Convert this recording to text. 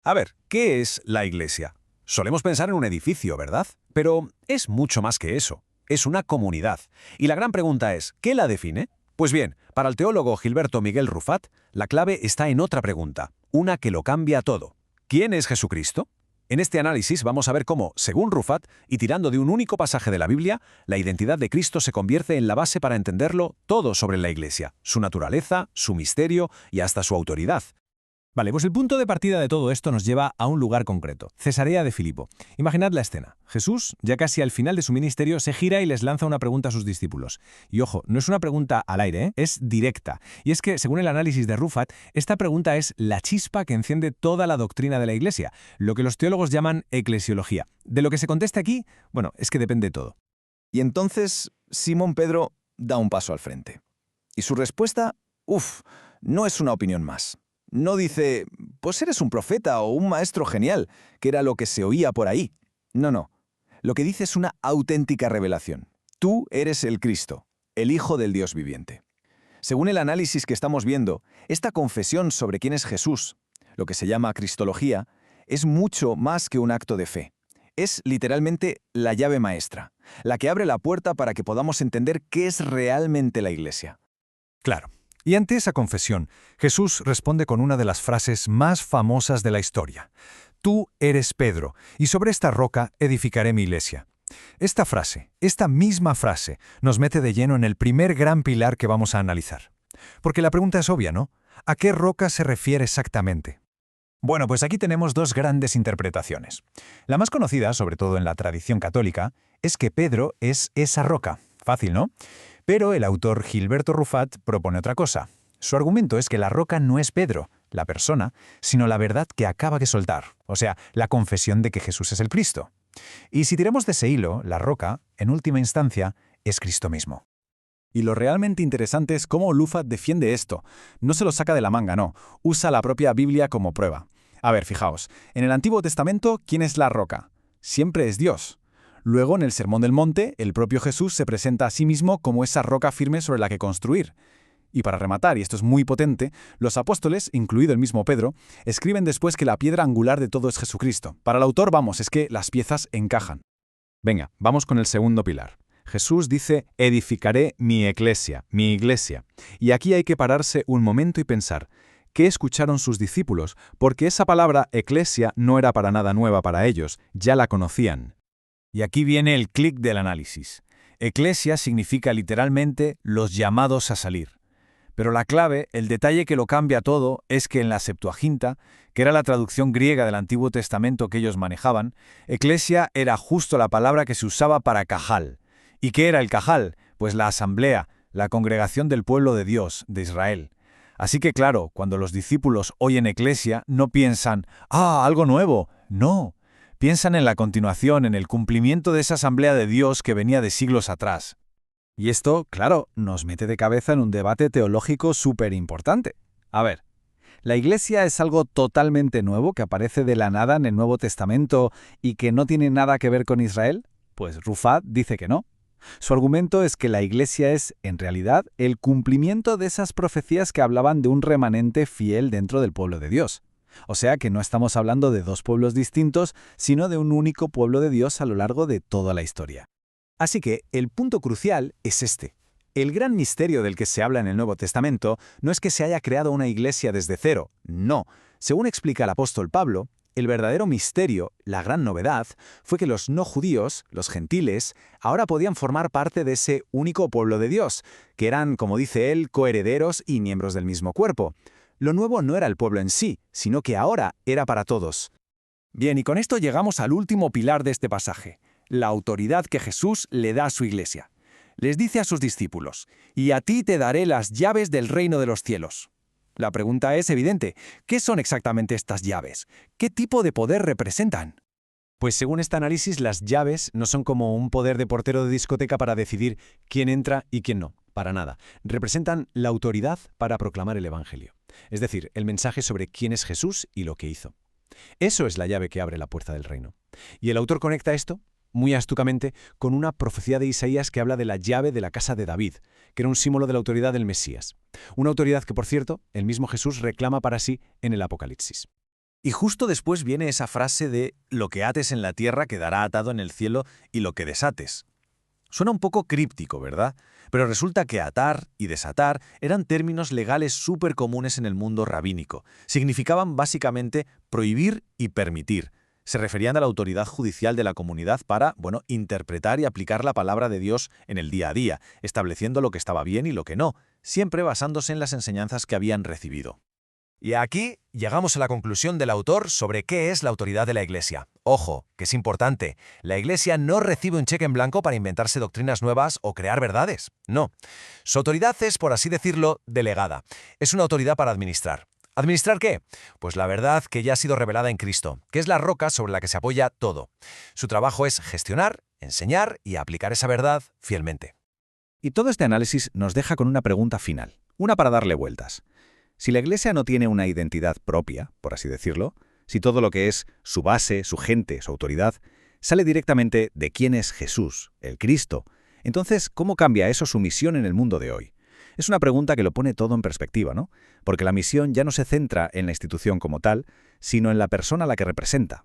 A ver, ¿qué es la Iglesia? Solemos pensar en un edificio, ¿verdad? Pero es mucho más que eso. Es una comunidad. Y la gran pregunta es, ¿qué la define? Pues bien, para el teólogo Gilberto Miguel Rufat, la clave está en otra pregunta, una que lo cambia todo. ¿Quién es Jesucristo? En este análisis vamos a ver cómo, según Rufat, y tirando de un único pasaje de la Biblia, la identidad de Cristo se convierte en la base para entenderlo todo sobre la Iglesia, su naturaleza, su misterio y hasta su autoridad. Vale, pues el punto de partida de todo esto nos lleva a un lugar concreto, Cesarea de Filipo. Imaginad la escena. Jesús, ya casi al final de su ministerio, se gira y les lanza una pregunta a sus discípulos. Y ojo, no es una pregunta al aire, es directa. Y es que, según el análisis de Rufat, esta pregunta es la chispa que enciende toda la doctrina de la Iglesia, lo que los teólogos llaman eclesiología. De lo que se conteste aquí, bueno, es que depende todo. Y entonces Simón Pedro da un paso al frente. Y su respuesta, no es una opinión más. No dice, pues eres un profeta o un maestro genial, que era lo que se oía por ahí. No. Lo que dice es una auténtica revelación. Tú eres el Cristo, el Hijo del Dios viviente. Según el análisis que estamos viendo, esta confesión sobre quién es Jesús, lo que se llama cristología, es mucho más que un acto de fe. Es literalmente la llave maestra, la que abre la puerta para que podamos entender qué es realmente la Iglesia. Claro. Y ante esa confesión, Jesús responde con una de las frases más famosas de la historia. Tú eres Pedro, y sobre esta roca edificaré mi iglesia. Esta frase, esta misma frase, nos mete de lleno en el primer gran pilar que vamos a analizar. Porque la pregunta es obvia, ¿no? ¿A qué roca se refiere exactamente? Bueno, pues aquí tenemos dos grandes interpretaciones. La más conocida, sobre todo en la tradición católica, es que Pedro es esa roca. Fácil, ¿no? Pero el autor Gilberto Rufat propone otra cosa. Su argumento es que la roca no es Pedro, la persona, sino la verdad que acaba de soltar, o sea, la confesión de que Jesús es el Cristo. Y si tiramos de ese hilo, la roca, en última instancia, es Cristo mismo. Y lo realmente interesante es cómo Rufat defiende esto. No se lo saca de la manga, no. Usa la propia Biblia como prueba. A ver, fijaos. En el Antiguo Testamento, ¿quién es la roca? Siempre es Dios. Luego, en el Sermón del Monte, el propio Jesús se presenta a sí mismo como esa roca firme sobre la que construir. Y para rematar, y esto es muy potente, los apóstoles, incluido el mismo Pedro, escriben después que la piedra angular de todo es Jesucristo. Para el autor, es que las piezas encajan. Venga, vamos con el segundo pilar. Jesús dice, edificaré mi iglesia. Y aquí hay que pararse un momento y pensar, ¿qué escucharon sus discípulos? Porque esa palabra eclesia no era para nada nueva para ellos, ya la conocían. Y aquí viene el clic del análisis. Eclesia significa literalmente los llamados a salir. Pero la clave, el detalle que lo cambia todo, es que en la Septuaginta, que era la traducción griega del Antiguo Testamento que ellos manejaban, eclesia era justo la palabra que se usaba para cajal. ¿Y qué era el cajal? Pues la asamblea, la congregación del pueblo de Dios, de Israel. Así que claro, cuando los discípulos oyen eclesia, no piensan, algo nuevo. No. Piensan en la continuación, en el cumplimiento de esa asamblea de Dios que venía de siglos atrás. Y esto, claro, nos mete de cabeza en un debate teológico súper importante. A ver, ¿la Iglesia es algo totalmente nuevo que aparece de la nada en el Nuevo Testamento y que no tiene nada que ver con Israel? Pues Rufat dice que no. Su argumento es que la Iglesia es, en realidad, el cumplimiento de esas profecías que hablaban de un remanente fiel dentro del pueblo de Dios. O sea que no estamos hablando de dos pueblos distintos, sino de un único pueblo de Dios a lo largo de toda la historia. Así que el punto crucial es este. El gran misterio del que se habla en el Nuevo Testamento no es que se haya creado una iglesia desde cero, no. Según explica el apóstol Pablo, el verdadero misterio, la gran novedad, fue que los no judíos, los gentiles, ahora podían formar parte de ese único pueblo de Dios, que eran, como dice él, coherederos y miembros del mismo cuerpo. Lo nuevo no era el pueblo en sí, sino que ahora era para todos. Bien, y con esto llegamos al último pilar de este pasaje, la autoridad que Jesús le da a su iglesia. Les dice a sus discípulos, «Y a ti te daré las llaves del reino de los cielos». La pregunta es evidente, ¿qué son exactamente estas llaves? ¿Qué tipo de poder representan? Pues según este análisis, las llaves no son como un poder de portero de discoteca para decidir quién entra y quién no, para nada. Representan la autoridad para proclamar el Evangelio. Es decir, el mensaje sobre quién es Jesús y lo que hizo. Eso es la llave que abre la puerta del reino. Y el autor conecta esto, muy astucamente, con una profecía de Isaías que habla de la llave de la casa de David, que era un símbolo de la autoridad del Mesías. Una autoridad que, por cierto, el mismo Jesús reclama para sí en el Apocalipsis. Y justo después viene esa frase de lo que ates en la tierra quedará atado en el cielo y lo que desates. Suena un poco críptico, ¿verdad? Pero resulta que atar y desatar eran términos legales súper comunes en el mundo rabínico. Significaban básicamente prohibir y permitir. Se referían a la autoridad judicial de la comunidad para, interpretar y aplicar la palabra de Dios en el día a día, estableciendo lo que estaba bien y lo que no, siempre basándose en las enseñanzas que habían recibido. Y aquí llegamos a la conclusión del autor sobre qué es la autoridad de la Iglesia. Ojo, que es importante, la Iglesia no recibe un cheque en blanco para inventarse doctrinas nuevas o crear verdades. No. Su autoridad es, por así decirlo, delegada. Es una autoridad para administrar. ¿Administrar qué? Pues la verdad que ya ha sido revelada en Cristo, que es la roca sobre la que se apoya todo. Su trabajo es gestionar, enseñar y aplicar esa verdad fielmente. Y todo este análisis nos deja con una pregunta final, una para darle vueltas. Si la Iglesia no tiene una identidad propia, por así decirlo, si todo lo que es su base, su gente, su autoridad, sale directamente de quién es Jesús, el Cristo, entonces, ¿cómo cambia eso su misión en el mundo de hoy? Es una pregunta que lo pone todo en perspectiva, ¿no? Porque la misión ya no se centra en la institución como tal, sino en la persona a la que representa.